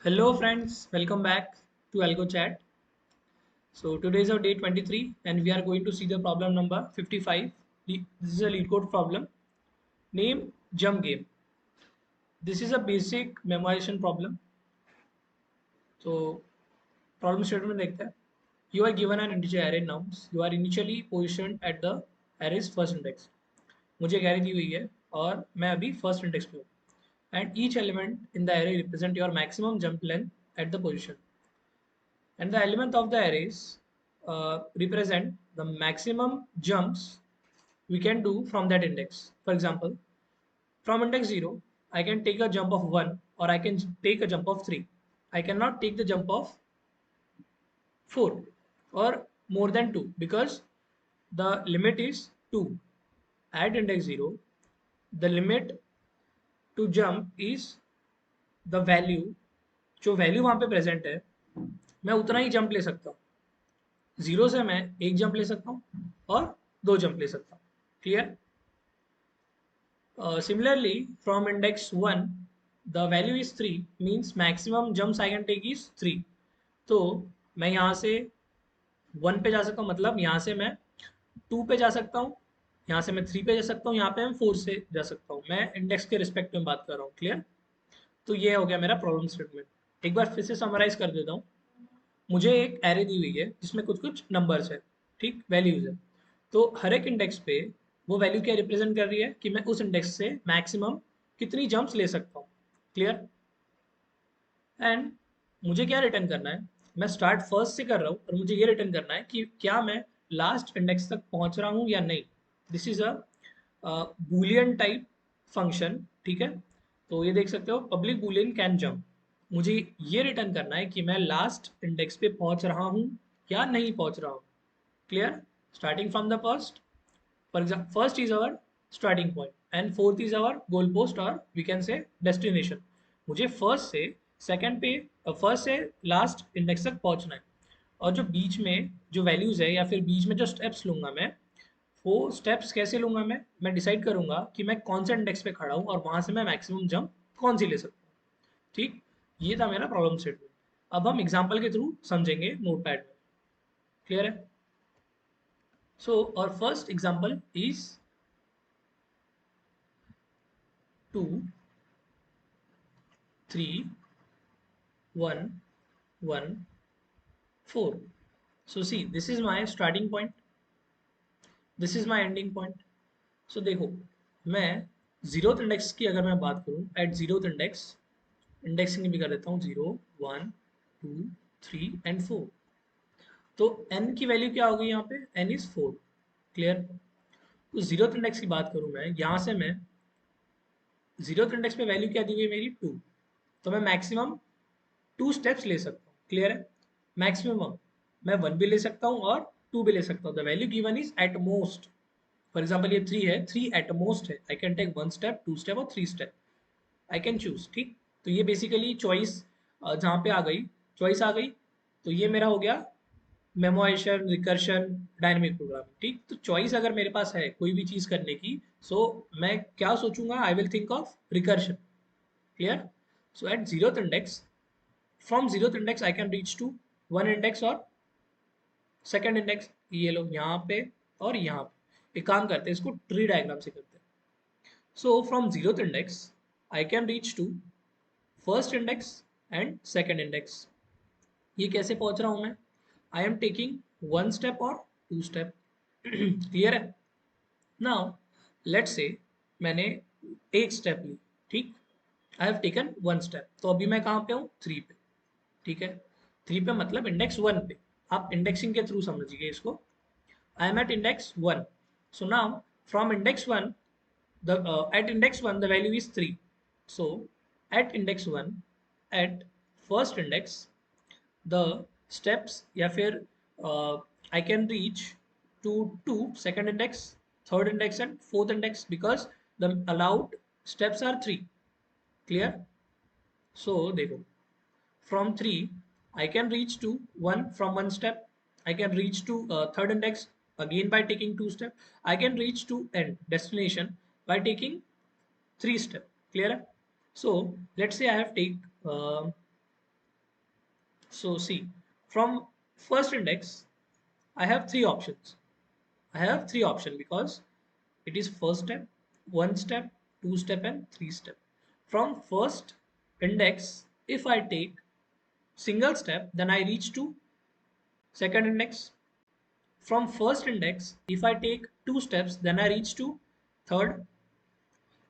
Hello friends, welcome back to Algo Chat. So today is our day 23 and we are going to see the problem number 55. This is a lead code problem. Name jump game. This is a basic memorization problem. So problem statement देखते हैं. You are given an integer array nouns. You are initially positioned at the array's first index. मुझे एक array दी हुई है और मैं अभी first index पे हूँ. And each element in the array represent your maximum jump length at the position. And the element of the arrays represent the maximum jumps we can do from that index. For example, from index 0, I can take a jump of 1 or I can take a jump of 3. I cannot take the jump of 4 or more than 2 because the limit is 2. At index 0, the limit to jump is the value. जो value वहाँ पे present है मैं उतना ही jump ले सकता हूँ. Zero से मैं एक जंप ले सकता हूँ और दो जंप ले सकता हूँ. Clear. Similarly, from index 1 the value is 3 means maximum jumps I can take is 3. तो मैं यहाँ से 1 पे जा सकता हूँ, मतलब यहाँ से मैं 2 पे जा सकता हूँ, यहाँ से मैं 3 पे जा सकता हूँ, यहाँ पे मैं 4 से जा सकता हूँ. मैं इंडेक्स के रिस्पेक्ट में बात कर रहा हूँ. क्लियर. तो ये हो गया मेरा प्रॉब्लम स्टेटमेंट. एक बार फिर से समराइज कर देता हूँ. मुझे एक एरे दी हुई है जिसमें कुछ कुछ नंबर्स है, ठीक, वैल्यूज है. तो हर एक इंडेक्स पे वो वैल्यू क्या रिप्रेजेंट कर रही है कि मैं उस इंडेक्स से मैक्सिमम कितनी जंप्स ले सकता हूँ. क्लियर. एंड मुझे क्या रिटर्न करना है, मैं स्टार्ट फर्स्ट से कर रहा हूँ और मुझे ये रिटर्न करना है कि क्या मैं लास्ट इंडेक्स तक पहुंच रहा हूँ या नहीं. This is a Boolean type function. ठीक है. तो ये देख सकते हो, पब्लिक बूलियन कैन जंप. मुझे ये रिटर्न करना है कि मैं लास्ट इंडेक्स पे पहुंच रहा हूँ या नहीं पहुंच रहा हूँ. Clear. Starting from the first. For example, first is our starting point and fourth is our goal post or we can say destination. मुझे फर्स्ट से सेकंड पे, फर्स्ट से लास्ट इंडेक्स तक पहुंचना है. और जो बीच में जो वैल्यूज है या फिर बीच में जो स्टेप्स लूंगा मैं, वो स्टेप्स कैसे लूंगा मैं डिसाइड करूंगा कि मैं कौन से इंडेक्स पे खड़ा हूँ और वहां से मैं मैक्सिमम जंप कौन सी ले सकता हूँ. ठीक. ये था मेरा प्रॉब्लम स्टेटमेंट. अब हम एग्जाम्पल के थ्रू समझेंगे नोट पैड में. क्लियर है. सो और first example is 2 3 1 1 4. So see, this is my starting point, this is my ending point. So देखो, मैं जीरोथ इंडेक्स की अगर मैं बात करूं, एट जीरोथ इंडेक्स, इंडेक्सिंग भी कर देता हूँ 0 1 2 3 एंड 4. तो n की वैल्यू क्या होगी यहाँ पे, n इज 4. क्लियर. तो जीरोथ इंडेक्स की बात करूं मैं, यहाँ से मैं जीरोथ इंडेक्स पे वैल्यू क्या दी हुई है मेरी 2. तो मैं मैक्सिमम 2 स्टेप्स ले सकता हूँ. क्लियर है. मैक्सिमम मैं 1 भी ले सकता हूँ और 2 भी ले सकता हूँ. The value given is at most. For example ये 3 है, 3 एट मोस्ट है. I can take 1 step, 2 step और 3 स्टेप. I can choose. ठीक. तो ये बेसिकली चॉइस जहाँ पे आ गई, चॉइस आ गई. तो ये मेरा हो गया मेमोराइजेशन, रिकर्शन, डायनेमिक प्रोग्रामिंग. ठीक. तो चॉइस अगर मेरे पास है कोई भी चीज करने की, सो मैं क्या सोचूंगा, I will think of recursion. Clear. So at zeroth index, from zeroth index I can reach to one index और सेकंड इंडेक्स. ये लो यहाँ पे और यहाँ पे. एक काम करते हैं, इसको ट्री डायग्राम से करते हैं. So from zeroth index I can reach to first index and second index. ये कैसे पहुंच रहा हूं मैं, आई एम टेकिंग 1 स्टेप और 2 स्टेप. क्लियर है. नाउ लेट्स से मैंने एक स्टेप ली. ठीक. I have taken 1 step. तो अभी मैं कहाँ पे हूँ, 3 पे. ठीक है. 3 पे मतलब इंडेक्स 1 पे. आप इंडेक्सिंग के थ्रू समझिए इसको. I am at index 1. So now from index 1, the at index 1 the value is 3. So at index 1, at first index, the steps या फिर I can reach to 2 second index, third index and fourth index because the allowed steps are 3. Clear. So देखो, from 3 I can reach to 1 from 1 step. I can reach to third index again by taking 2 step. I can reach to end destination by taking 3 step. Clear. So let's say I have take uh, So see, from first index, I have three options. I have three options because it is first step, one step, two step, and three step. From first index, if I take single step, then I reach to second index. From first index, if I take two steps, then I reach to third.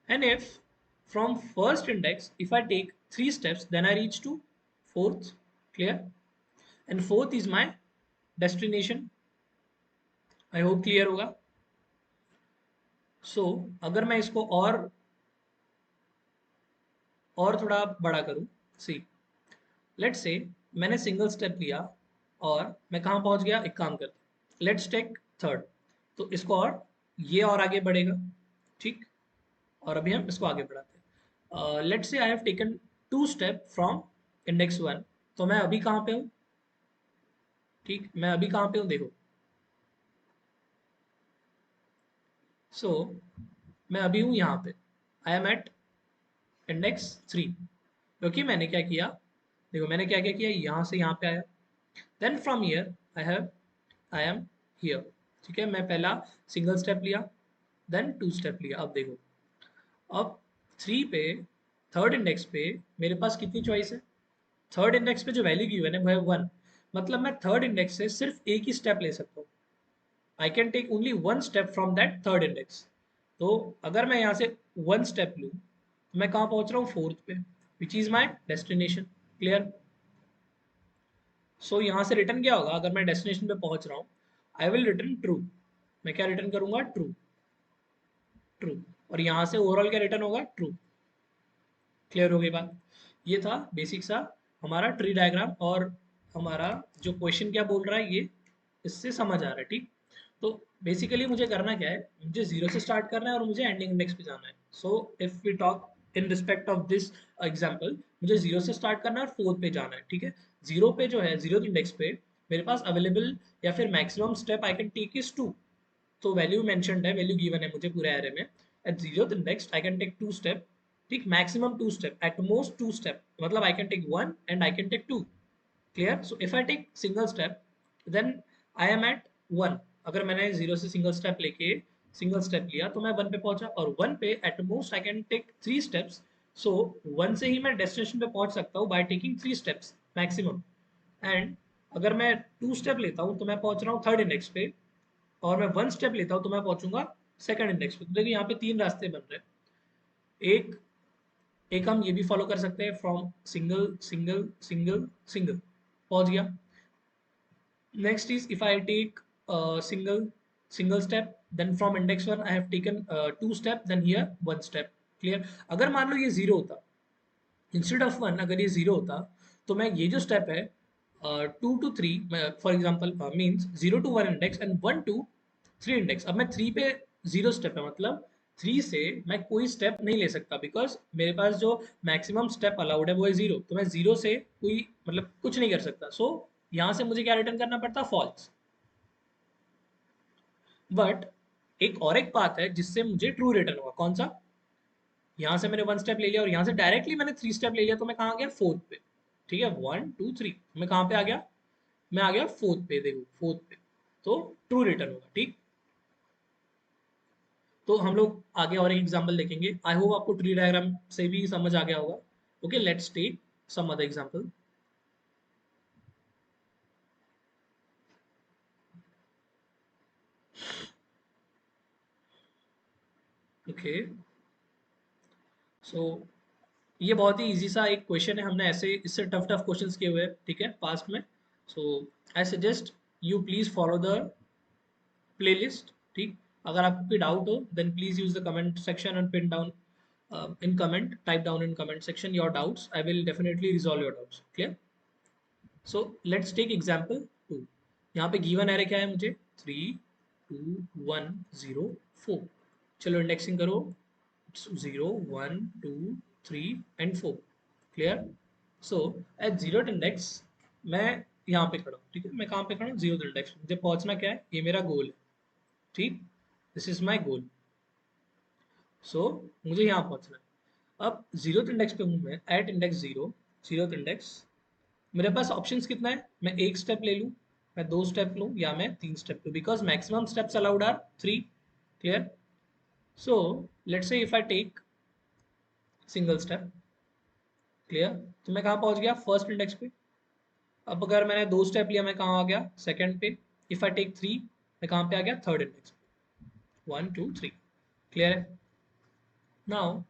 And if from first index, if I take three steps, then I reach to fourth. Clear? And fourth is my destination. I hope clear होगा. सो अगर मैं इसको और थोड़ा बड़ा करूं, see let's say मैंने single step लिया और मैं कहाँ पहुंच गया, एक काम करते लेट्स टेक थर्ड. तो इसको और ये और आगे बढ़ेगा. ठीक. और अभी हम इसको आगे बढ़ाते हैं. Let's say I have taken two step from index one. तो मैं अभी कहाँ पे हूँ? ठीक, मैं अभी कहाँ पे हूँ देखो. सो मैं अभी हूँ यहाँ पे. I am at index three. क्योंकि मैंने क्या किया, देखो मैंने क्या क्या किया, यहाँ से यहाँ पे आया. Then from here I am here. ठीक है, मैं पहला सिंगल स्टेप लिया, देन टू स्टेप लिया. अब देखो, अब थ्री पे थर्ड इंडेक्स पे मेरे पास कितनी चॉइस है? थर्ड इंडेक्स पे जो वैल्यू गिवन है वो है वन. मतलब मैं थर्ड इंडेक्स से सिर्फ एक ही स्टेप ले सकता हूँ. I can take only one step from that third index. तो अगर मैं यहाँ से वन स्टेप लूँ तो मैं कहाँ पहुँच रहा हूँ? फोर्थ पे, which is my destination. Clear? So यहाँ से रिटर्न क्या होगा? अगर मैं डेस्टिनेशन पे पहुँच रहा हूँ, आई विल रिटर्न ट्रू. मैं क्या रिटर्न करूंगा? ट्रू. ट्रू. और यहाँ से ओवरऑल क्या रिटर्न होगा? ट्रू. क्लियर हो गई बात? ये था बेसिक सा हमारा ट्री डायग्राम. और हमारा जो क्वेश्चन क्या बोल रहा है ये इससे समझ आ रहा है. ठीक. तो बेसिकली मुझे करना क्या है, मुझे जीरो से स्टार्ट करना है और मुझे एंडिंग इंडेक्स पे जाना है. So if we talk in respect of this example, मुझे जीरो से स्टार्ट करना है और फोर्थ पे जाना है. ठीक है. जीरो पे जो है, जीरो इंडेक्स पे मेरे पास अवेलेबल या फिर maximum step I can take is two. तो वैल्यू मेंशन्ड है, वैल्यू गिवन है मुझे पूरे एरे में. At zero index I can take two step. ठीक, maximum two step, at most two step. मतलब I can take one and I can take two. Clear? So if I take single step then I am at one. अगर मैंने zero से single step लेके single step लिया तो मैं one पे पहुंचा. और वन पे at most I can take three steps. So one से ही मैं डेस्टिनेशन पे पहुंच सकता हूँ by taking three steps maximum. And अगर मैं टू स्टेप लेता हूँ तो मैं पहुंच रहा हूँ थर्ड इंडेक्स पे. और मैं वन स्टेप लेता हूँ तो मैं पहुंचूंगा सेकंड इंडेक्स पे. तो देखिए यहाँ पे तीन रास्ते बन रहे हैं. एक एक हम ये भी फॉलो कर सकते हैं, from single single single single पहुंच गया. Next is if I take single single step, then from index one I have taken two step, then here one step. Clear? अगर मान लो ये जीरो होता, इंस्टेड ऑफ वन अगर ये zero होता, तो मैं ये जो स्टेप है two two three, for example means zero to one index and one to three index. अब मैं थ्री पे जीरो स्टेप है, मतलब थ्री से मैं कोई स्टेप नहीं ले सकता बिकॉज मेरे पास जो मैक्सिमम स्टेप अलाउड है वो है जीरो. तो मैं जीरो से कोई मतलब कुछ नहीं कर सकता. सो यहाँ से मुझे क्या रिटर्न करना पड़ता? फॉल्स. बट एक और एक बात है जिससे मुझे ट्रू रिटर्न हुआ. कौन सा? यहाँ से मैंने वन स्टेप ले लिया और यहाँ से डायरेक्टली मैंने थ्री स्टेप ले लिया, तो मैं कहाँ गया? फोर्थ पे. ठीक है, वन टू थ्री, मैं कहाँ पे आ गया? मैं आ गया फोर्थ पे. देखो फोर्थ पे, तो ट्रू रिटर्न होगा. ठीक. तो हम लोग आगे और एक एग्जांपल देखेंगे. आई होप आपको ट्री डायग्राम से भी समझ आ गया होगा. Okay, let's take some other example. Okay, so ये बहुत ही इजी सा एक क्वेश्चन है. हमने ऐसे इससे टफ टफ क्वेश्चंस किए हुए हैं, ठीक है, पास्ट में. So I suggest you please follow the playlist. ठीक. अगर आपको कोई डाउट हो then please use the comment section and pin down in comment, type down in comment section your doubts. I will definitely resolve your doubts. Clear? So let's take example 2. यहाँ पे given array क्या है मुझे? 3 2 1 0 4. चलो indexing करो. 0 1 2 3 and 4. Clear? So at zero index मैं यहाँ पे खड़ा हूँ. ठीक है, मैं कहाँ पे खड़ा हूँ? Zero index. मुझे पहुँचना क्या है? ये मेरा गोल है. ठीक, दिस इज माई गोल. सो मुझे यहाँ पहुँचना है. अब जीरो इंडेक्स पे हूँ मैं, at index zero, zero index. मेरे पास ऑप्शंस कितना है, मैं एक स्टेप ले लूँ, मैं दो स्टेप लूँ, या मैं तीन स्टेप लूँ, because maximum steps allowed are three. Clear. So let's say if I take single step. Clear. तो मैं कहाँ पहुँच गया, फर्स्ट इंडेक्स पे. अब अगर मैंने दो स्टेप लिया, मैं कहाँ आ गया, सेकंड पे. इफ आई टेक थ्री, मैं कहाँ पे आ गया, थर्ड इंडेक्स पे. One to three. क्लियर है. Now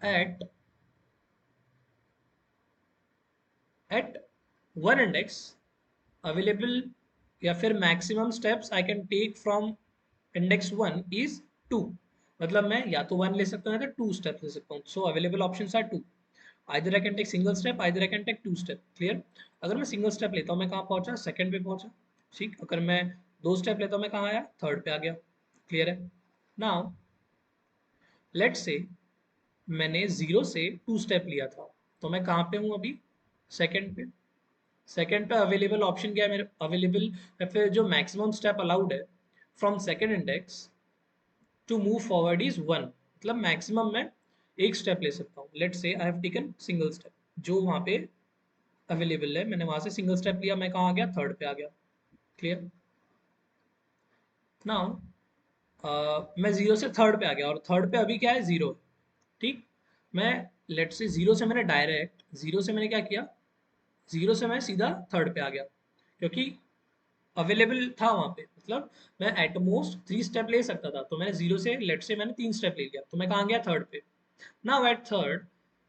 at at one index available, या फिर maximum steps I can take from index one is two. मतलब मैं या तो वन ले सकता हूँ या तो टू स्टेप ले सकता हूँ. So available options are two. Either I can take single step, either I can take two step. Clear. अगर मैं सिंगल स्टेप लेता हूँ, मैं कहाँ पहुंचा, सेकंड पे पहुंचा. ठीक. अगर मैं दो स्टेप लेता हूँ, मैं कहाँ आया, थर्ड पे आ गया. क्लियर है. नाउ लेट्स से मैंने जीरो से टू स्टेप लिया था, तो मैं कहाँ पे हूँ अभी, सेकंड पे. सेकंड पे अवेलेबल ऑप्शन क्या है मेरे, अवेलेबल या फिर जो मैक्सिमम स्टेप अलाउड है from second index to move forward is one. मतलब मैक्सिमम मैं एक स्टेप ले सकता हूँ. Let's say I have taken single step, जो वहाँ पे अवेलेबल है, मैंने वहाँ से सिंगल स्टेप लिया, मैं कहाँ आ गया, थर्ड पे आ गया. क्लियर. नाउ मैं जीरो से थर्ड पे आ गया, और थर्ड पे अभी क्या है, जीरो. ठीक. मैं लेट से जीरो से मैंने डायरेक्ट, जीरो से मैंने क्या किया, जीरो से मैं सीधा थर्ड पे आ गया, क्योंकि अवेलेबल था वहां पे. मतलब मैं एट मोस्ट थ्री स्टेप ले सकता था, तो मैंने जीरो से लेट से मैंने तीन स्टेप ले लिया, तो मैं कहाँ गया, थर्ड पे. नाउ एट थर्ड,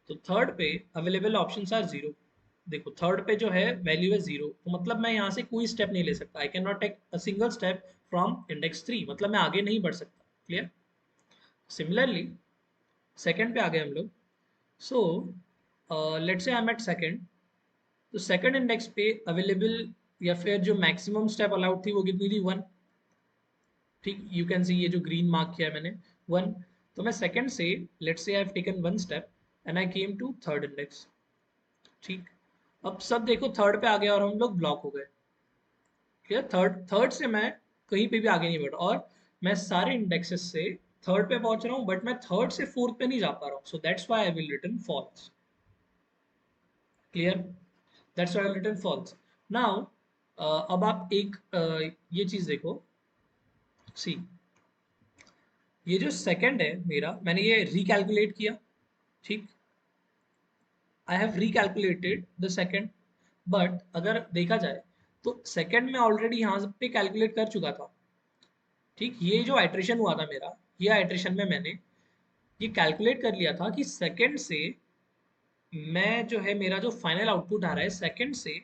तो थर्ड पे अवेलेबल ऑप्शंस आर जीरो. देखो थर्ड पे जो है वैल्यू है जीरो, तो मतलब मैं यहाँ से कोई स्टेप नहीं ले सकता. I can not take a single step from index three. मतलब मैं आगे नहीं बढ़ सकता. क्लियर. सिमिलरली सेकंड पे आ गए हम लोग. So let's say I am at second. तो सेकंड इंडेक्स पे अवेलेबल या फिर जो मैक्सिमम स्टेप अलाउड थी, वो कितनी थी, वन. ठीक. यू कैन सी, ये जो ग्रीन मार्क किया है मैंने, वन. तो मैं सेकंड से let's say I have taken one step and I came to third index. ठीक. अब सब देखो थर्ड पे आ गया और हम लोग ब्लॉक हो गए. ठीक. थर्ड थर्ड से मैं कहीं पे भी आगे नहीं बढ़, और मैं सारे इंडेक्सेस से थर्ड पे पहुंच रहा हूँ, बट मैं थर्ड से फोर्थ पे नहीं जा पा रहा हूँ. So that's why I will return false. Clear. That's why I will return false. Now अब आप एक ये चीज देखो. सी, ये जो सेकंड है मेरा, मैंने ये रिकैलकुलेट किया. ठीक. I have recalculated the second. But अगर देखा जाए, तो सेकंड में ऑलरेडी यहाँ पे कैलकुलेट कर चुका था. ठीक. ये जो आइट्रेशन हुआ था मेरा, ये आइट्रेशन में मैंने ये कैलकुलेट कर लिया था कि सेकंड से मैं जो है, मेरा जो फाइनल आउटपुट आ रहा है सेकंड से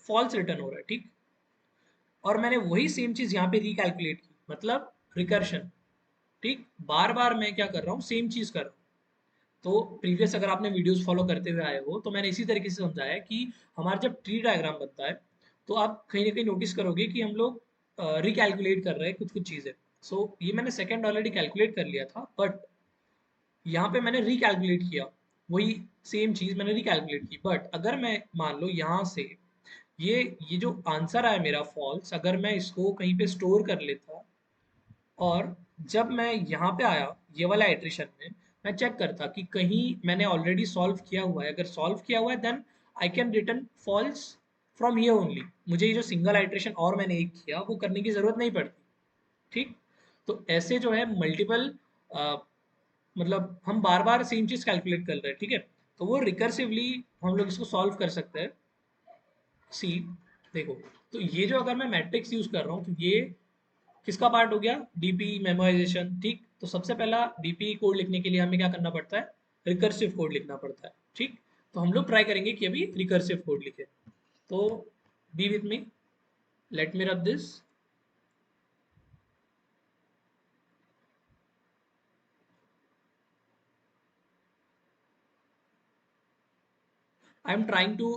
फॉल्स रिटर्न हो रहा है. ठीक. और मैंने वही सेम चीज यहाँ पे रिकैलकुलेट की, मतलब रिकर्शन. ठीक. बार बार मैं क्या कर रहा हूँ, सेम चीज कर रहा हूँ. तो प्रीवियस अगर आपने वीडियोस फॉलो करते हुए आए हो, तो मैंने इसी तरीके से समझाया कि हमारा जब ट्री डायग्राम बनता है, तो आप कहीं ना कहीं नोटिस करोगे कि हम लोग रिकैलकुलेट कर रहे हैं कुछ कुछ चीज़ें. सो ये मैंने सेकंड ऑलरेडी कैलकुलेट कर लिया था, बट यहाँ पे मैंने रिकैलकुलेट किया, वही सेम चीज़ मैंने रिकैलकुलेट की. बट अगर मैं मान लो यहाँ से ये जो आंसर आया मेरा फॉल्स, अगर मैं इसको कहीं पे स्टोर कर लेता, और जब मैं यहाँ पे आया ये वाला इटरेशन में, मैं चेक करता कि कहीं मैंने ऑलरेडी सॉल्व किया हुआ है. अगर सॉल्व किया हुआ है, then I can return false from here only. मुझे ये जो सिंगल आइट्रेशन और मैंने एक किया, वो करने की जरूरत नहीं पड़ती. ठीक. तो ऐसे जो है मल्टीपल, मतलब हम बार बार सेम चीज कैलकुलेट कर रहे हैं. ठीक है. तो वो रिकर्सिवली हम लोग इसको सॉल्व कर सकते हैं. सी, देखो, तो ये जो अगर मैं मैट्रिक्स यूज कर रहा हूँ, तो ये किसका पार्ट हो गया, डीपी मेमोराइजेशन. ठीक. तो सबसे पहला डीपी कोड लिखने के लिए हमें क्या करना पड़ता है, रिकर्सिव कोड लिखना पड़ता है. ठीक. तो हम लोग ट्राई करेंगे कि अभी रिकर्सिव कोड लिखे. तो be with me, let me rub this. I am trying to,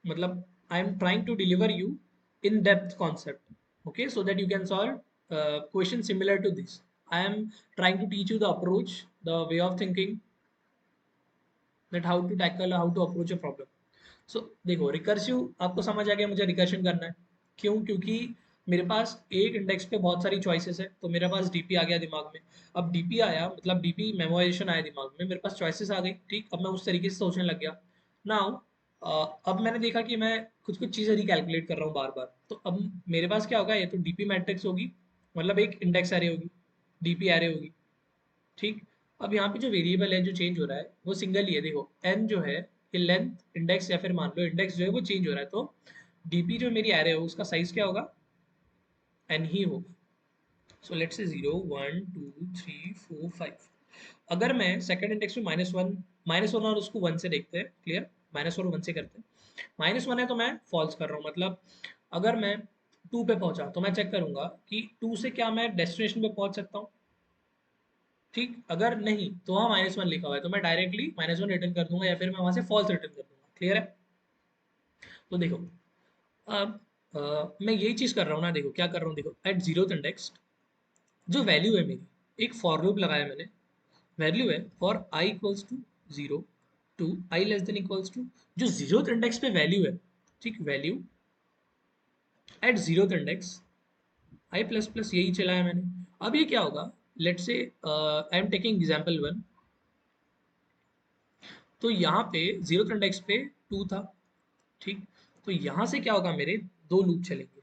मतलब I am trying to deliver you in depth concept. okay, so that you can solve questions similar to this. I am trying to teach you the approach, the way of thinking, that how to tackle, how to approach a problem. So देखो recursive आपको समझ आ गया, मुझे recursion करना है. क्यों, क्योंकि मेरे पास एक इंडेक्स पे बहुत सारी चॉइसेस है, तो मेरे पास डीपी आ गया दिमाग में. अब डीपी आया, मतलब डीपी मेमोराइजेशन आया दिमाग में, मेरे पास चॉइसेस आ गई. ठीक. अब मैं उस तरीके से सोचने लग गया. नाउ अब मैंने देखा कि मैं कुछ कुछ चीज़ें रिकैलकुलेट कर रहा हूँ बार बार, तो अब मेरे पास क्या होगा, ये तो डीपी मैट्रिक्स होगी, मतलब एक इंडेक्स एरे होगी, डीपी एरे होगी, ठीक। अब यहाँ पे जो वेरिएबल है जो चेंज हो रहा है वो सिंगल ही है, देखो एन जो है ये लेंथ इंडेक्स, या फिर मान लो इंडेक्स जो है वो चेंज हो रहा है, तो डीपी जो मेरी एरे हो उसका साइज क्या होगा, एन ही होगा। सो लेट्स से 0 1 2 3 4 5। अगर मैं सेकंड इंडेक्स में माइनस वन और उसको वन से देखते हैं, क्लियर, माइनस और वन से करते हैं, माइनस वन है तो मैं फॉल्स कर रहा हूँ, मतलब अगर मैं टू पे पहुंचा तो मैं चेक करूंगा कि टू से क्या मैं डेस्टिनेशन पे पहुंच सकता हूँ, ठीक। अगर नहीं तो वहाँ माइनस वन लिखा हुआ है तो मैं डायरेक्टली माइनस वन रिटर्न कर दूंगा, या फिर मैं वहां से फॉल्स रिटर्न कर दूंगा, क्लियर है। तो देखो अब मैं यही चीज कर रहा हूँ ना, देखो क्या कर रहा हूँ, देखो एट जीरो इंडेक्स जो वैल्यू है मेरी, एक फॉर लूप लगाया मैंने, वैल्यू है for I equals to zero to I less than equals to, जो जीरो इंडेक्स पे वैल्यू है, ठीक, value at zero index I plus plus, यही चलाया मैंने। अब ये क्या होगा, let say I am taking example one, तो यहाँ पे जीरो इंडेक्स पे टू था, ठीक। तो यहाँ से क्या होगा, मेरे दो लूप चलेंगे,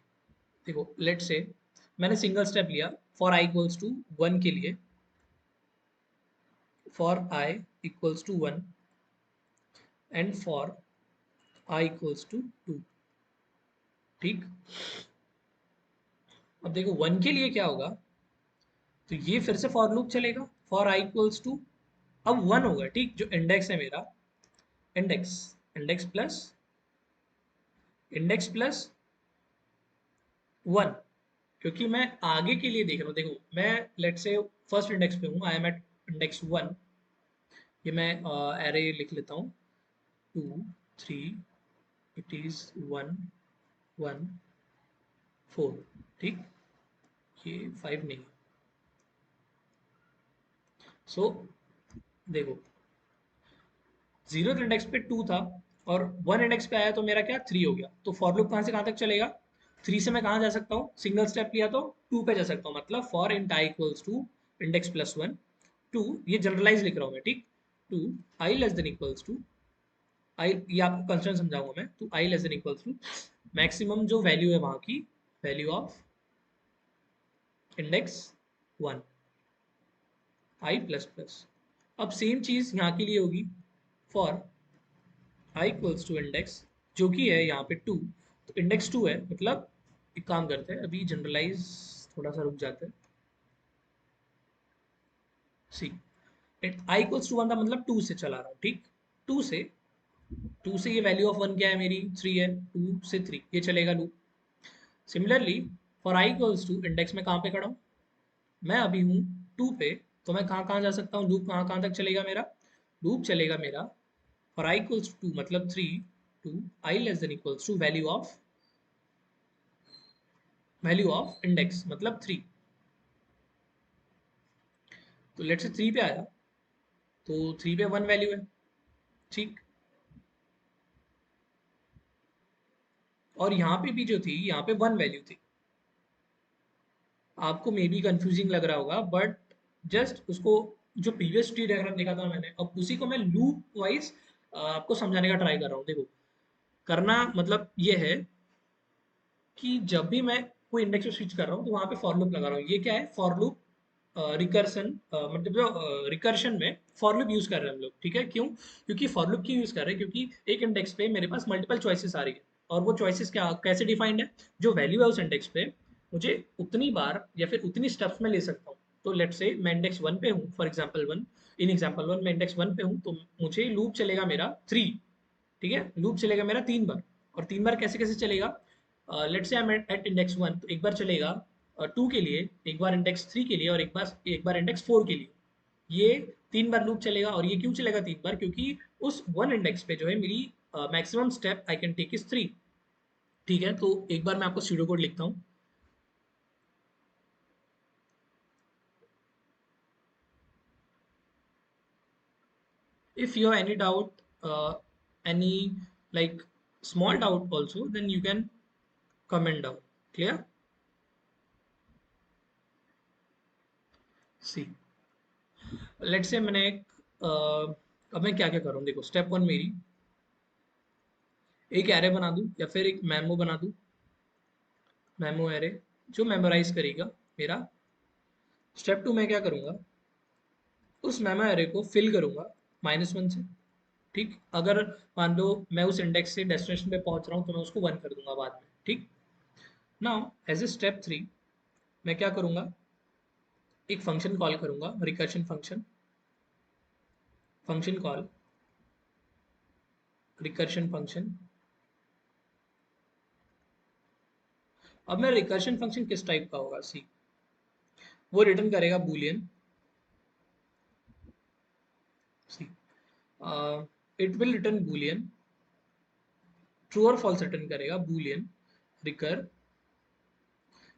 देखो लेट से मैंने सिंगल स्टेप लिया for I equals to one के लिए, for I equals to one and for I equals to two, ठीक। अब देखो वन के लिए क्या होगा, तो ये फिर से फॉर लूप चलेगा फॉर आई इक्वल्स टू, अब वन होगा, ठीक, जो इंडेक्स है मेरा, index index plus index plus one, क्योंकि मैं आगे के लिए देख रहा हूँ, देखो मैं लेट से फर्स्ट इंडेक्स पे हूँ, I am at index one, ये मैं एरे लिख लेता हूँ, two three, it is one one four, ठीक, ये फाइव नहीं। सो देखो जीरो इंडेक्स पे टू था और वन इंडेक्स पे आया तो मेरा क्या थ्री हो गया, तो फॉर लूप कहाँ से कहाँ तक चलेगा, थ्री से मैं कहाँ जा सकता हूँ, सिंगल स्टेप लिया तो टू पे जा सकता हूँ, मतलब for int I equals to index plus one to, ये जनरलाइज लिख रहा हूँ मैं, ठीक, to I less than equals to I, ये आपको कंसर्न समझाऊंगा मैं, to I less than equals to maximum जो वैल्यू है वहाँ की, value of index one I plus plus. अब सेम चीज यहाँ के लिए होगी for I equals to index, जो कि है यहाँ पे टू, तो इंडेक्स टू है, मतलब एक काम करते हैं अभी जनरलाइज, थोड़ा सा रुक जाते हैं, सी आई इक्वल्स टू वन था, मतलब टू से चला रहा हूँ, ठीक, टू से, टू से ये वैल्यू ऑफ वन क्या है मेरी, थ्री है, टू से थ्री ये चलेगा loop. Similarly for I equals to index में कहाँ पे खड़ा हूँ, मैं अभी हूँ टू पे, तो मैं कहाँ कहाँ जा सकता हूँ, लूप कहाँ कहाँ तक चलेगा मेरा, लूप चलेगा मेरा फॉर आई इक्वल्स टू मतलब three to I less than equals to value of index मतलब थ्री, तो लेट से थ्री पे आया तो थ्री पे वन वैल्यू है, ठीक। और यहाँ पे भी जो थी यहाँ पे वन वैल्यू थी, आपको मे बी कंफ्यूजिंग लग रहा होगा, बट जस्ट उसको, जो प्रीवियस ट्री डायग्राम देखा था मैंने, अब उसी को मैं लूप वाइज आपको समझाने का ट्राई कर रहा हूँ। देखो करना मतलब ये है कि जब भी मैं कोई इंडेक्स पे स्विच कर रहा हूँ तो वहां पे फॉर लूप लगा रहा हूँ, ये क्या है फॉर लूप रिकर्सन, मतलब जो रिकर्शन में फॉर लूप यूज कर रहे हैं हम लोग, ठीक है, क्यों, क्योंकि फॉर लूप क्यों यूज कर रहे हैं, क्योंकि एक इंडेक्स पे मेरे पास मल्टीपल चॉइसेस आ रही है, और वो चॉइसेस क्या कैसे डिफाइंड है, जो वैल्यू है उस इंडेक्स पे मुझे उतनी बार या फिर उतनी स्टेप्स में ले सकता हूँ। तो लेट से मैं इंडेक्स वन पे हूँ, for example one, in example one मैं इंडेक्स वन पे हूँ, तो मुझे लूप चलेगा मेरा थ्री, ठीक है, लूप चलेगा मेरा तीन बार, और तीन बार कैसे कैसे चलेगा, let's say I am at index one, तो एक बार चलेगा टू के लिए, एक बार इंडेक्स थ्री के लिए, और एक बार इंडेक्स फोर के लिए, ये तीन बार लूप चलेगा। और ये क्यों चलेगा तीन बार, क्योंकि उस वन इंडेक्स पे जो है मेरी maximum step I can take is three, ठीक है। तो एक बार मैं आपको सीडो कोड लिखता हूँ, if you have any doubt, any like small doubt also, then you can comment down, clear, see, let's say मैंने एक अब मैं क्या क्या कर रहा हूँ, देखो स्टेप वन मेरी एक एरे बना दूं या फिर एक मेमो बना दूं, मेमो एरे जो मेमोराइज करेगा मेरा। स्टेप 2 मैं क्या करूंगा, उस मेमो एरे को फिल करूंगा -1 से। ठीक, अगर मान लो मैं उस इंडेक्स से डेस्टिनेशन पे पहुंच रहा हूं तो मैं उसको 1 कर दूंगा बाद में। ठीक, नाउ एज ए स्टेप 3 मैं क्या करूंगा, एक फंक्शन कॉल करूंगा, recursion function, function call recursion function. अब मेरा रिकर्शन फंक्शन किस टाइप का होगा, सी वो रिटर्न करेगा Boolean, see it will return Boolean, true और फॉल्स रिटर्न करेगा बूलियन रिकर।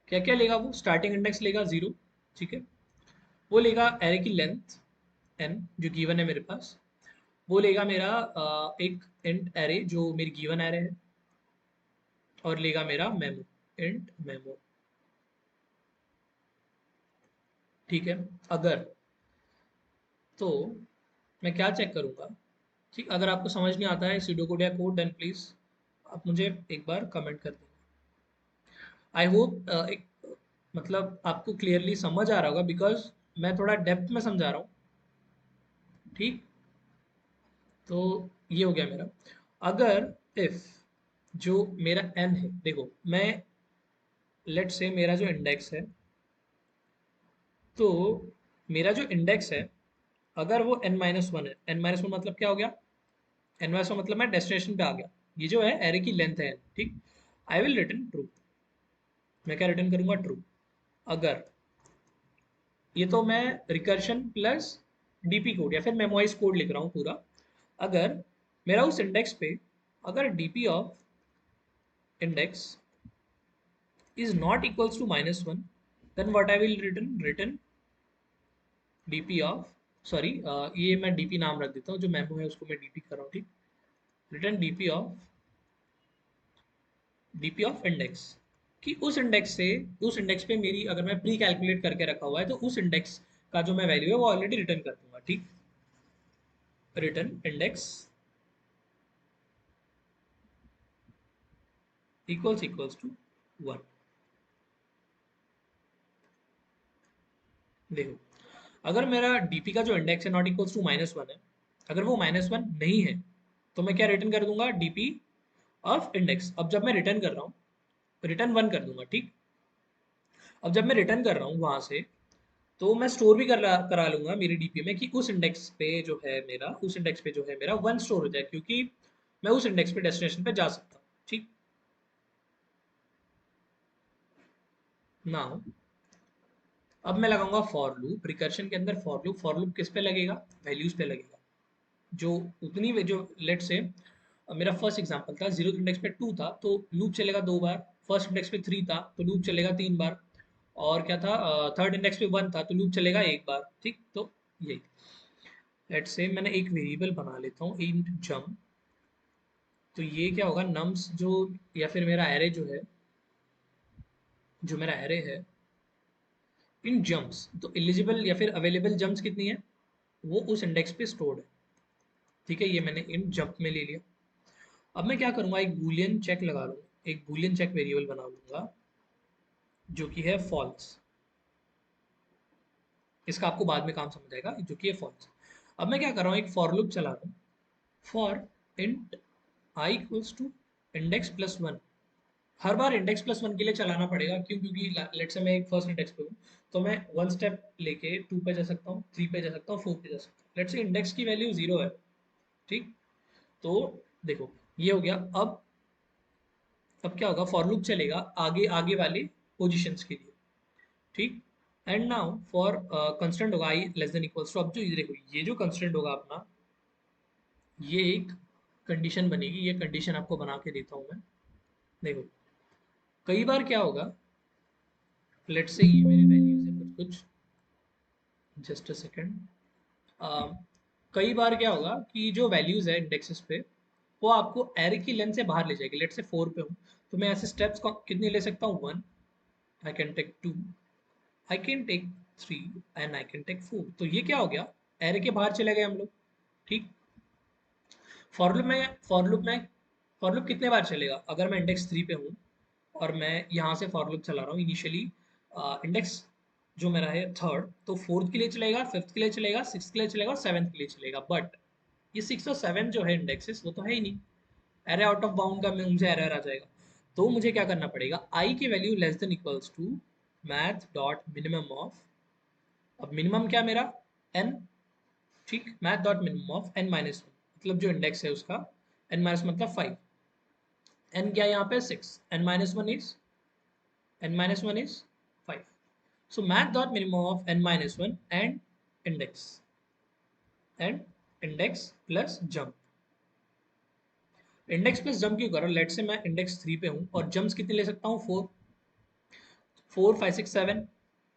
क्या क्या लेगा वो, स्टार्टिंग इंडेक्स लेगा 0, ठीक है, वो लेगा एरे की लेंथ n जो गिवन है मेरे पास, वो लेगा मेरा एक इंट एरे जो मेरी गिवन एरे है, और लेगा मेरा मेमो, इंट मेमो। ठीक है, अगर, तो मैं क्या चेक करूंगा, ठीक, अगर आपको समझ नहीं आता है सीडो या कोड, देन प्लीज आप मुझे एक बार कमेंट कर देना। आई होप एक मतलब आपको क्लियरली समझ आ रहा होगा, बिकॉज मैं थोड़ा डेप्थ में समझा रहा हूँ। ठीक, तो ये हो गया मेरा। अगर इफ जो मेरा n है, देखो मैं, लेट से मेरा जो इंडेक्स है, तो मेरा जो इंडेक्स है अगर वो n-1 है, n-1 मतलब क्या हो गया, n-1 मतलब मैं डेस्टिनेशन पे आ गया, ये जो है एरे की लेंथ है n, ठीक, आई विल रिटर्न ट्रू। मैं क्या रिटर्न करूंगा, ट्रू। अगर, ये तो मैं रिकर्शन प्लस डीपी कोड या फिर मेमोइज कोड लिख रहा हूँ पूरा। अगर मेरा उस इंडेक्स पे, अगर DP of index is not equals to -1, then what I will return dp of, sorry ये मैं dp नाम रख देता हूँ, जो मेमो है उसको मैं dp कर रहा हूँ। ठीक, रिटर्न dp ऑफ इंडेक्स, कि उस इंडेक्स से, उस इंडेक्स पे मेरी अगर मैं प्री कैलकुलेट करके रखा हुआ है तो उस इंडेक्स का जो मैं वैल्यू है वो ऑलरेडी रिटर्न कर दूंगा। ठीक, रिटर्न इंडेक्स इक्वल्स टू 1। देखो, अगर मेरा डीपी का जो इंडेक्स है नॉट इक्वल्स टू -1 है, अगर वो -1 नहीं है, तो मैं क्या रिटर्न कर दूंगा, डीपी ऑफ इंडेक्स। अब जब मैं रिटर्न कर रहा हूँ, रिटर्न 1 कर दूंगा। ठीक, अब जब मैं रिटर्न कर रहा हूँ वहां से, तो मैं स्टोर भी करा लूंगा मेरी डीपी में कि उस इंडेक्स पे जो है मेरा, उस इंडेक्स पे जो है मेरा 1 स्टोर हो जाए, क्योंकि मैं उस इंडेक्स पे डेस्टिनेशन पे जा सकता हूँ। ठीक, नाउ अब मैं लगाऊंगा फॉर लूप, रिकर्शन के अंदर फॉर लूप किस पे लगेगा, वैल्यूज पे लगेगा, जो उतनी जो लेट से मेरा फर्स्ट एग्जांपल था, जीरो इंडेक्स पे 2 था तो लूप चलेगा 2 बार, फर्स्ट इंडेक्स पे 3 था तो लूप चलेगा 3 बार, और क्या था, थर्ड इंडेक्स पे 1 था तो लूप चलेगा 1 बार। ठीक, तो यही, लेट से मैंने एक वेरिएबल बना लेता हूँ इंट जंप। तो ये क्या होगा, नम्स जो, या फिर मेरा एरे जो है, जो मेरा एरे है इन जंप्स, तो एलिजिबल या फिर अवेलेबल जंप्स कितनी है, वो उस इंडेक्स पे स्टोर्ड है। ठीक है, ये मैंने इन जंप में ले लिया। अब मैं क्या करूंगा, एक बूलियन चेक लगा लूंगा, एक बूलियन चेक वेरिएबल बना लूंगा जो कि है फॉल्स। इसका आपको बाद में काम समझ आएगा, जो कि है फॉल्स। अब मैं क्या कर रहा हूँ, एक फॉर लूप चला रहा हूँ, for int I equals to index plus 1। हर बार इंडेक्स प्लस 1 के लिए चलाना पड़ेगा, क्यों, क्योंकि लेट से मैं एक फर्स्ट इंडेक्स पे हूँ, तो मैं 1 स्टेप लेके 2 पे जा सकता हूँ, 3 पे जा सकता हूँ, 4 पे जा सकता हूँ। लेट से इंडेक्स की वैल्यू 0 है। ठीक, तो देखो ये हो गया। अब क्या होगा, फॉर लूप चलेगा आगे आगे वाले पोजीशंस के लिए। ठीक, एंड नाउ फॉर कंस्टेंट होगा आई लेस देन इक्वल्स टू, अब जो देखो ये जो कंस्टेंट होगा अपना, ये एक कंडीशन बनेगी, ये कंडीशन आपको बना के देता हूँ मैं। देखो, कई बार क्या होगा, लेट्स से ये मेरे वैल्यूज है कुछ कुछ, जस्ट अ सेकेंड। कई बार क्या होगा कि जो वैल्यूज है इंडेक्सेस पे, वो आपको एरे की लेंथ से बाहर ले जाएगी। लेट से 4 पे हूँ, तो मैं ऐसे स्टेप्स कितने ले सकता हूँ, 1, I can take 2, I can take 3, and I can take 4। तो ये क्या हो गया, एरे के बाहर चले गए हम लोग। ठीक, फॉर लूप में फॉर लूप कितने बार चलेगा? अगर मैं इंडेक्स 3 पे हूँ और मैं यहाँ से फॉर लूप चला रहा हूँ इनिशियली, इंडेक्स जो मेरा है थर्ड, तो फोर्थ के लिए चलेगा, फिफ्थ के लिए चलेगा, सिक्स के लिए चलेगा और सेवन्थ के लिए चलेगा। बट ये 6 और 7 जो है इंडेक्सेस, वो तो है ही नहीं। एरे आउट ऑफ बाउंड का मुझे एरर आ जाएगा। तो मुझे क्या करना पड़ेगा? आई की value less than equals to math dot minimum of, अब मिनिमम क्या मेरा? एन, ठीक, math dot minimum of n minus one, मतलब जो इंडेक्स है उसका एन माइनस मतलब 5, एन क्या यहाँ पे 6, n minus one is, n minus 1 is 5. So math dot minimum of n minus 1 and index plus jump. Index plus jump क्यों कर रहा हूँ? लेट से मैं इंडेक्स 3 पे हूँ और जंप्स कितने ले सकता हूँ? 4, 4 5 6 7,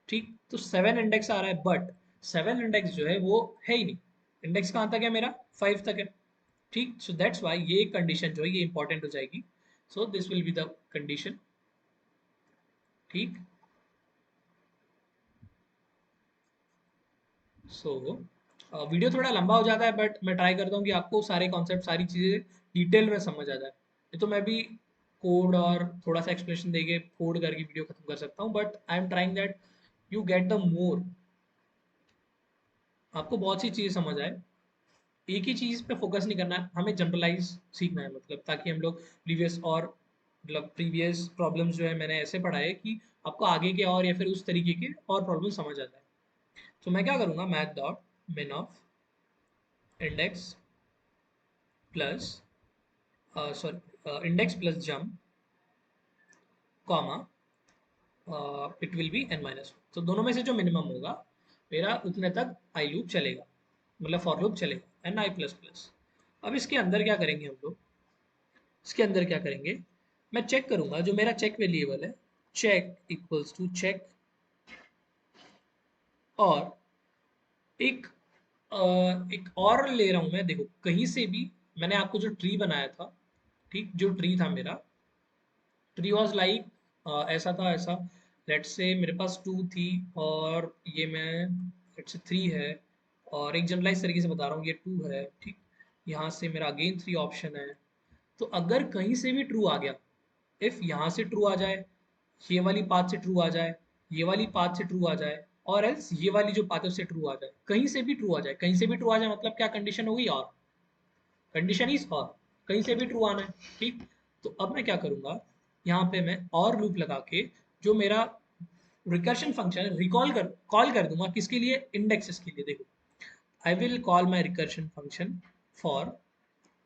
ठीक। तो 7 इंडेक्स आ रहा है, बट 7 इंडेक्स जो है वो है ही नहीं। इंडेक्स कहाँ तक है मेरा? 5 तक है, ठीक। सो दैट्स वाई ये कंडीशन जो है ये इंपॉर्टेंट हो जाएगी। So this will be the condition, ठीक। सो वीडियो थोड़ा लंबा हो जाता है, बट मैं ट्राई करता हूँ कि आपको सारे कॉन्सेप्ट, सारी चीज़ें डिटेल में समझ आ जाए। ये तो मैं भी कोड और थोड़ा सा एक्सप्लेनेशन देके कोड करके वीडियो खत्म कर सकता हूँ, but I am trying that you get the more, आपको बहुत सी चीज़ें समझ आए। एक ही चीज़ पे फोकस नहीं करना है, हमें जनरलाइज सीखना है, मतलब ताकि हम लोग प्रीवियस और मतलब प्रीवियस प्रॉब्लम्स जो है मैंने ऐसे पढ़ाए कि आपको आगे के और या फिर उस तरीके के और प्रॉब्लम समझ आ जाए। तो मैं क्या करूँगा? Math dot min of index plus sorry index plus jump comma it will be n minus, तो दोनों में से जो मिनिमम होगा मेरा उतने तक आई लूप चलेगा, मतलब फॉर लूप चलेगा एन आई प्लस प्लस। अब इसके अंदर क्या करेंगे हम लोग? इसके अंदर क्या करेंगे? मैं चेक करूंगा जो मेरा चेक वेरिएबल है, चेक इक्वल्स टू चेक, और एक एक और ले रहा हूं मैं, देखो कहीं से भी मैंने आपको जो ट्री बनाया था, ठीक, जो ट्री था मेरा, ट्री वॉज लाइक ऐसा था, ऐसा लेट से मेरे पास 2 थी और ये मैं लेट से 3 है, और एक जनरलाइज तरीके से बता रहा हूँ, ये 2 है, ठीक। यहाँ से मेरा अगेन 3 ऑप्शन है। तो अगर कहीं से भी ट्रू आ गया, इफ यहाँ से ट्रू आ जाए, ये वाली पाथ से ट्रू आ जाए, ये वाली पाथ से ट्रू आ जाए, और एल्स ये वाली जो पाथ है उससे ट्रू आ जाए, कहीं से भी ट्रू आ जाए, कहीं से भी ट्रू आ जाए मतलब क्या कंडीशन होगी? और कंडीशन इज और, कहीं से भी ट्रू आना है, ठीक। तो अब मैं क्या करूंगा? यहाँ पे मैं और लूप लगा के जो मेरा रिकर्शन फंक्शन रिकॉल कर कॉल कर दूंगा, किसके लिए? इंडेक्सेस के लिए। देखो I will call my recursion function for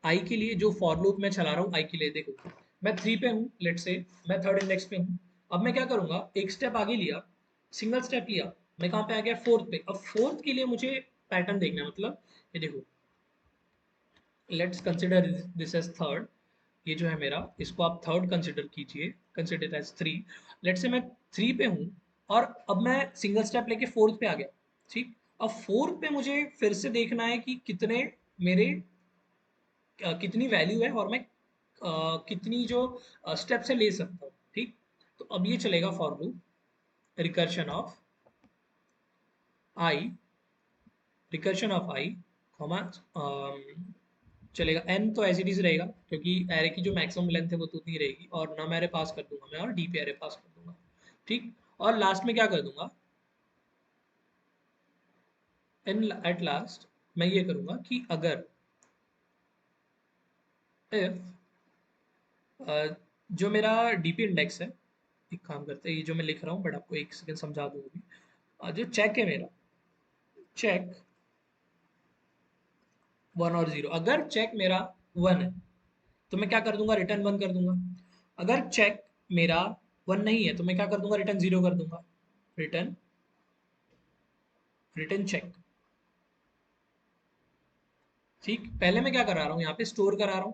I के लिए, जो फॉर लूप मैं चला रहा हूँ आई के लिए। देखो मैं 3 पे हूँ, लेट से मैं थर्ड इंडेक्स पे हूँ। अब मैं क्या करूंगा? एक स्टेप आगे लिया, सिंगल स्टेप लिया, मैं कहाँ पे आ गया? फोर्थ पे। अब फोर्थ के लिए मुझे पैटर्न देखना है, मतलब ये देखो, let's consider this as third, ये जो है मेरा, इसको आप थर्ड कंसिडर कीजिए, कंसिडर एज 3। लेट्स से मैं 3 पे हूँ और अब मैं सिंगल स्टेप लेके फोर्थ पे आ गया, ठीक। अब फोर्थ पे मुझे फिर से देखना है कि कितने मेरे कितनी वैल्यू है और मैं कितनी जो स्टेप से ले सकता हूँ, ठीक। तो अब ये चलेगा for loop recursion of I, recursion of I comma चलेगा एन, तो एज इट इज रहेगा क्योंकि एरे की जो मैक्सिमम लेंथ है वो तो उतनी रहेगी, और नम एरे पास कर दूंगा मैं और डी पे एरे पास कर दूंगा, ठीक। और लास्ट में क्या कर दूंगा? इन एट लास्ट मैं ये करूंगा कि अगर इफ जो मेरा डीपी इंडेक्स है, एक काम करते हैं, ये जो मैं लिख रहा हूँ बट आपको एक सेकंड समझा दूँ अभी। जो चेक है मेरा, चेक 1 और 0, अगर चेक मेरा 1 है तो मैं क्या कर दूंगा? रिटर्न 1 कर दूंगा। अगर चेक मेरा 1 नहीं है तो मैं क्या कर दूंगा? रिटर्न 0 कर दूंगा। रिटर्न, रिटर्न चेक, ठीक। पहले मैं क्या करा रहा हूँ? यहाँ पे स्टोर करा रहा हूँ,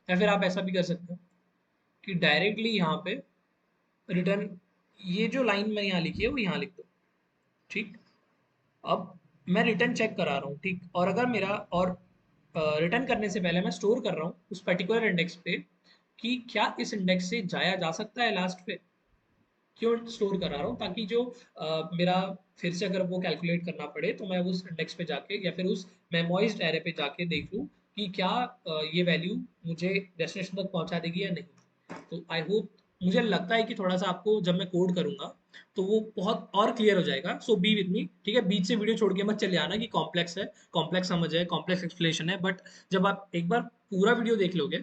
या फिर आप ऐसा भी कर सकते हो कि डायरेक्टली यहाँ पे रिटर्न, ये जो लाइन मैंने यहाँ लिखी है वो यहाँ लिख दो, ठीक। अब मैं रिटर्न चेक करा रहा हूँ, ठीक। और अगर मेरा और रिटर्न करने से पहले मैं स्टोर कर रहा हूँ उस पर्टिकुलर इंडेक्स पे कि क्या इस इंडेक्स से जाया जा सकता है लास्ट पे। क्यों स्टोर करा रहा हूँ? ताकि जो मेरा फिर से अगर वो कैलकुलेट करना पड़े तो मैं उस इंडेक्स पे जाके या फिर उस मेमोइज्ड एरे पे जाके देख लूँ कि क्या ये वैल्यू मुझे डेस्टिनेशन तक पहुंचा देगी या नहीं। तो आई होप, मुझे लगता है कि थोड़ा सा आपको जब मैं कोड करूंगा तो वो बहुत और क्लियर हो जाएगा। सो बी विद मी, ठीक है? बीच से वीडियो छोड़ के मत चले आना कि कॉम्प्लेक्स है, कॉम्प्लेक्स समझ है, कॉम्प्लेक्स एक्सप्लेनेशन है। बट जब आप एक बार पूरा वीडियो देख लोगे,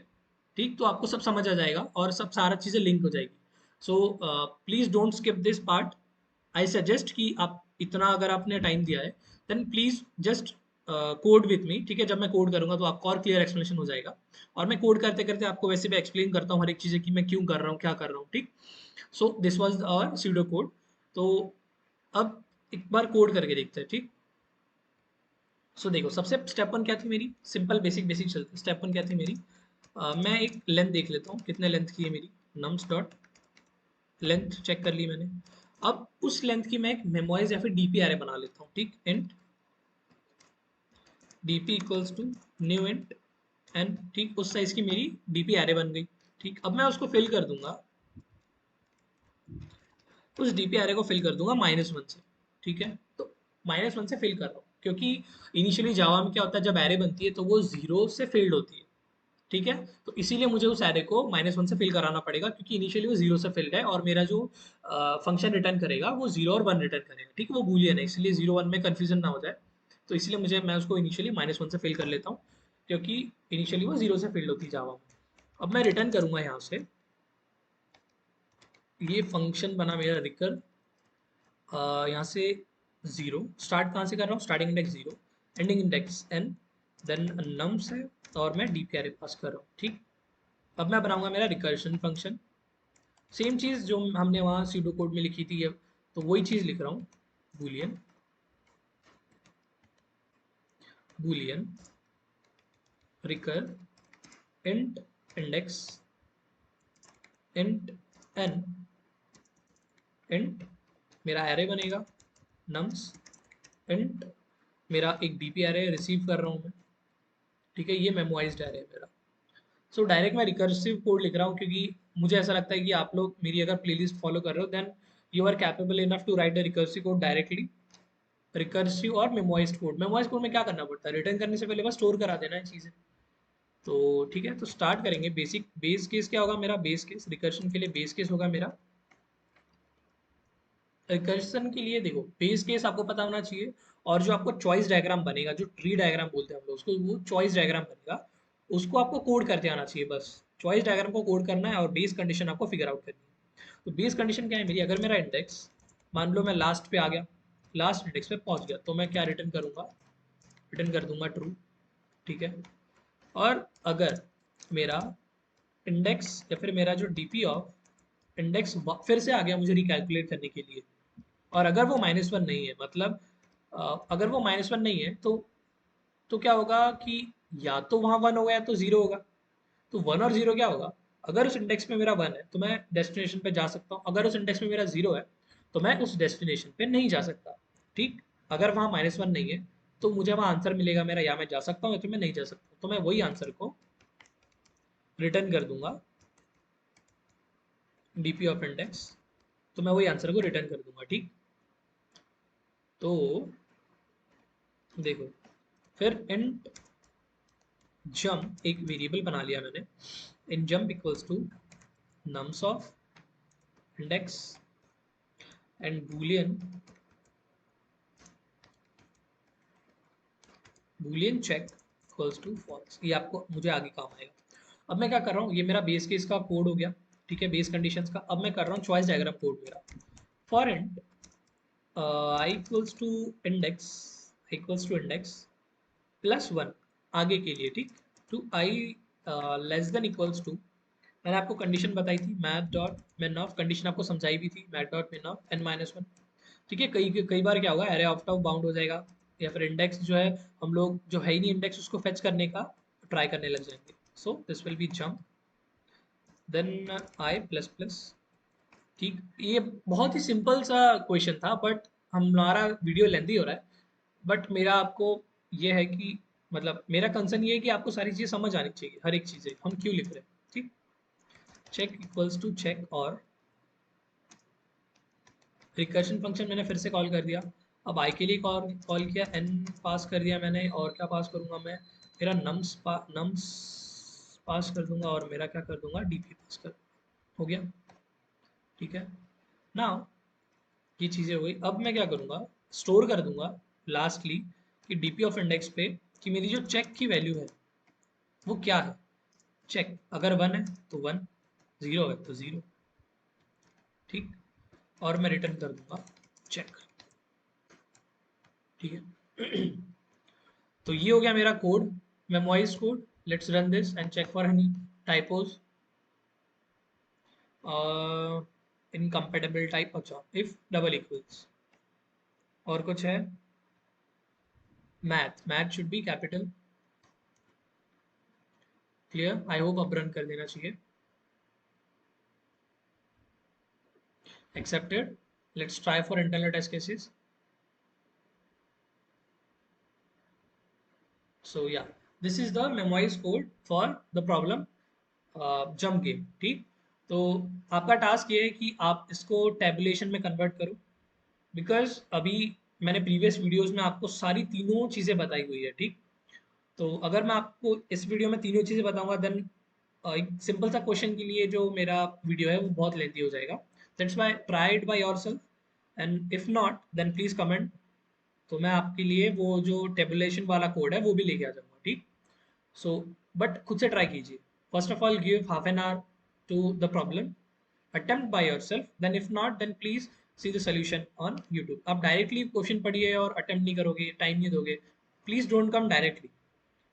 ठीक, तो आपको सब समझ आ जाएगा और सब सारा चीजें लिंक हो जाएगी। So please don't skip this part. I suggest कि आप इतना अगर आपने टाइम दिया है, then please just code with me, ठीक है? जब मैं कोड करूंगा तो आपको और क्लियर एक्सप्लेनेशन हो जाएगा। और मैं कोड करते करते आपको वैसे भी एक्सप्लेन करता हूँ हर एक चीज़ें कि मैं क्यों कर रहा हूँ, क्या कर रहा हूँ, ठीक? So this was our pseudo code. तो अब एक बार कोड करके देखते हैं, ठीक? सो देखो, सबसे स्टेप वन क्या थी मेरी, सिंपल बेसिक बेसिक चलते। स्टेप वन क्या थी मेरी, मैं एक लेंथ देख लेता हूँ कितने लेंथ की है मेरी। नम्स डॉट लेंथ चेक कर ली मैंने। अब उस लेंथ की मैं एक मेमोइज या फिर डीपी एरे बना लेता हूँ, ठीक? Int dp equals to new int n, ठीक? उस साइज की मेरी डीपी एरे बन गई, ठीक? अब मैं उसको फिल कर दूंगा, उस डीपी एरे को फिल कर दूंगा -1 से, ठीक है? तो -1 से फिल कर रहा हूँ क्योंकि इनिशियली जावा में क्या होता है, जब एरे बनती है तो वो जीरो से फिल्ड होती है, ठीक है? तो इसीलिए मुझे उस एरे को -1 से फिल कराना पड़ेगा क्योंकि इनिशियली वो जीरो से फिल्ड है और मेरा जो फंक्शन रिटर्न करेगा वो जीरो और वन रिटर्न करेगा, ठीक है? वो बूलियन है, इसलिए जीरो वन में कंफ्यूजन ना हो जाए। तो इसलिए मैं उसको इनिशियली -1 से फिल कर लेता हूँ क्योंकि इनिशियली वो जीरो से फिल्ड होती है जावा में। अब मैं रिटर्न करूंगा यहाँ से, ये फंक्शन बना मेरा रिकर, यहाँ से जीरो स्टार्ट कहाँ से कर रहा हूँ, starting index zero, ending index n, then nums है और मैं डीपी एरे पास कर रहा हूँ, ठीक? अब मैं बनाऊंगा मेरा रिकर्शन फंक्शन, सेम चीज जो हमने वहाँ सीडो कोड में लिखी थी, तो वही चीज लिख रहा हूँ। Boolean boolean recur int index int n int मेरा एरे बनेगा नम्स इंट मेरा एक डीपी एरे रिसीव कर रहा हूँ मैं, ठीक है? ये मेमोराइज्ड एरे है मेरा। सो डायरेक्ट मैं रिकर्सिव कोड लिख रहा हूँ क्योंकि मुझे ऐसा लगता है कि आप लोग मेरी अगर प्लेलिस्ट फॉलो कर रहे हो, then you are capable enough to write the recursive code directly. Recursive और मेमोइज्ड कोड, मेमोइज्ड कोड में क्या करना पड़ता है, रिटर्न करने से पहले बस स्टोर करा देना है चीज़ें। तो ठीक है, तो स्टार्ट करेंगे। बेसिक बेस केस क्या होगा मेरा, बेस केस रिकर्शन के लिए बेस केस होगा मेरा। रिकर्शन के लिए देखो, बेस केस आपको पता होना चाहिए, और जो आपको चॉइस डायग्राम बनेगा, जो ट्री डायग्राम बोलते हैं हम लोग उसको, वो चॉइस डायग्राम बनेगा, उसको आपको कोड करते आना चाहिए बस। चॉइस डायग्राम को कोड करना है और बेस कंडीशन आपको फिगर आउट करनी है। तो बेस कंडीशन क्या है मेरी, अगर मेरा इंडेक्स मान लो मैं लास्ट पे आ गया, लास्ट इंडेक्स पे पहुंच गया, तो मैं क्या रिटर्न करूंगा, रिटर्न कर दूंगा ट्रू, ठीक है? और अगर मेरा इंडेक्स या फिर मेरा जो डीपी ऑफ इंडेक्स फिर से आ गया मुझे रिकैलकुलेट करने के लिए, और अगर वो -1 नहीं है, मतलब अगर वो -1 नहीं है तो क्या होगा कि या तो वहाँ वन होगा या तो जीरो होगा। तो वन और जीरो क्या होगा, अगर उस इंडेक्स में मेरा वन है तो मैं डेस्टिनेशन पे जा सकता हूँ, अगर उस इंडेक्स में मेरा जीरो है तो मैं उस डेस्टिनेशन पे नहीं जा सकता, ठीक? अगर वहाँ -1 नहीं है तो मुझे वहाँ आंसर मिलेगा मेरा, या मैं जा सकता हूँ या तो मैं नहीं जा सकता, तो मैं वही आंसर को रिटर्न कर दूंगा डीपी ऑफ इंडेक्स, तो मैं वही आंसर को रिटर्न कर दूंगा, ठीक? तो देखो, फिर इंट जंप एक वेरिएबल बना लिया मैंने, int jump equals to nums of index and boolean check equals to false. ये आपको मुझे आगे काम आएगा। अब मैं क्या कर रहा हूँ, ये मेरा बेस केस का कोड हो गया, ठीक है? बेस कंडीशंस का। अब मैं कर रहा हूँ चॉइस डायग्राम कोड मेरा, for int I equals to index, equals to index plus one आगे के लिए, ठीक? To I less than equals to, मैंने आपको कंडीशन बताई थी, math dot min of, condition आपको समझाई भी थी, math dot min of n-1, ठीक है? कई कई बार क्या होगा, एरे ऑफ ऑफ बाउंड हो जाएगा, या फिर इंडेक्स जो है, हम लोग जो है ही नहीं इंडेक्स उसको फेच करने का ट्राई करने लग जाएंगे। So this will be jump then i plus plus, ठीक? ये बहुत ही सिंपल सा क्वेश्चन था, बट हमारा वीडियो लेंथी हो रहा है। बट मेरा आपको ये है कि, मतलब मेरा कंसर्न ये है कि आपको सारी चीज़ें समझ आनी चाहिए, हर एक चीज़ें हम क्यों लिख रहे हैं, ठीक? चेक इक्वल्स टू चेक, और रिकर्शन फंक्शन मैंने फिर से कॉल कर दिया। अब आई के लिए कॉल कॉल किया, एन पास कर दिया मैंने, और क्या पास करूंगा मैं, मेरा नम्स पास कर दूंगा और मेरा क्या कर दूंगा, डीपी पास कर, हो गया। ठीक है, नाउ ये चीज़ें हो गई। अब मैं क्या करूँगा, स्टोर कर दूंगा लास्टली कि डीपी ऑफ इंडेक्स पे कि मेरी जो चेक की वैल्यू है वो क्या है। चेक अगर 1 है तो 1, 0 है तो 0। ठीक, और मैं रिटर्न कर दूंगा चेक। ठीक है तो ये हो गया मेरा code, memoize code. Let's run this and check for any typos. Incompatible type, अच्छा इफ डबल इक्वल्स, और कुछ है, math, math should be capital. Clear, I hope अब रन कर देना चाहिए। Accepted, let's try for internal test cases. So yeah, this is the memoize code for the problem jump game. ठीक, तो आपका टास्क ये है कि आप इसको टेबुलेशन में कन्वर्ट करो, बिकॉज अभी मैंने प्रीवियस वीडियोस में आपको सारी तीनों चीज़ें बताई हुई है। ठीक, तो अगर मैं आपको इस वीडियो में तीनों चीज़ें बताऊंगा देन एक सिंपल सा क्वेश्चन के लिए जो मेरा वीडियो है वो बहुत लेंथी हो जाएगा। That's why try it by yourself, and if not then please comment. तो मैं आपके लिए वो जो टेबुलेशन वाला कोड है वो भी लेके आ जाऊंगा। ठीक, सो बट खुद से ट्राई कीजिए। First of all give half an hour to the problem, attempt by yourself, then if not then please see the solution on YouTube। आप डायरेक्टली क्वेश्चन पढ़िए और अटेम्प्ट नहीं करोगे, टाइम नहीं दोगे, please don't come directly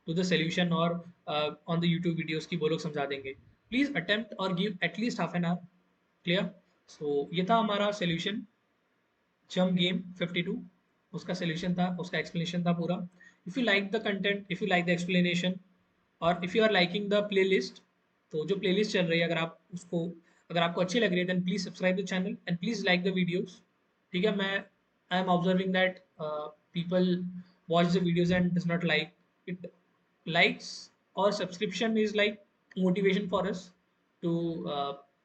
to the solution और on the YouTube videos की वो लोग समझा देंगे। प्लीज अटेम्प्ट और give at least half an hour. Clear, so ये था हमारा सोल्यूशन जम गेम 52, उसका सोल्यूशन था, उसका एक्सप्लेनेशन था पूरा। If you like the content, if you like the explanation, और if you are liking the playlist, तो जो प्लेलिस्ट चल रही है अगर आप उसको, अगर आपको अच्छी लग रही है then please subscribe the channel and please like the videos. ठीक है, मैं I am observing that people watch the videos and does not like it. Likes or subscription is like motivation for us to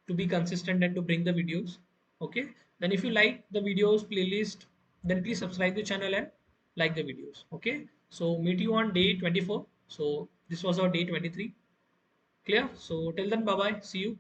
to be consistent and to bring the videos. Okay, then if you like the videos playlist, then please subscribe the channel and like the videos. Okay, so meet you on day 24. So this was our day 23. Clear, so till then bye bye, see you.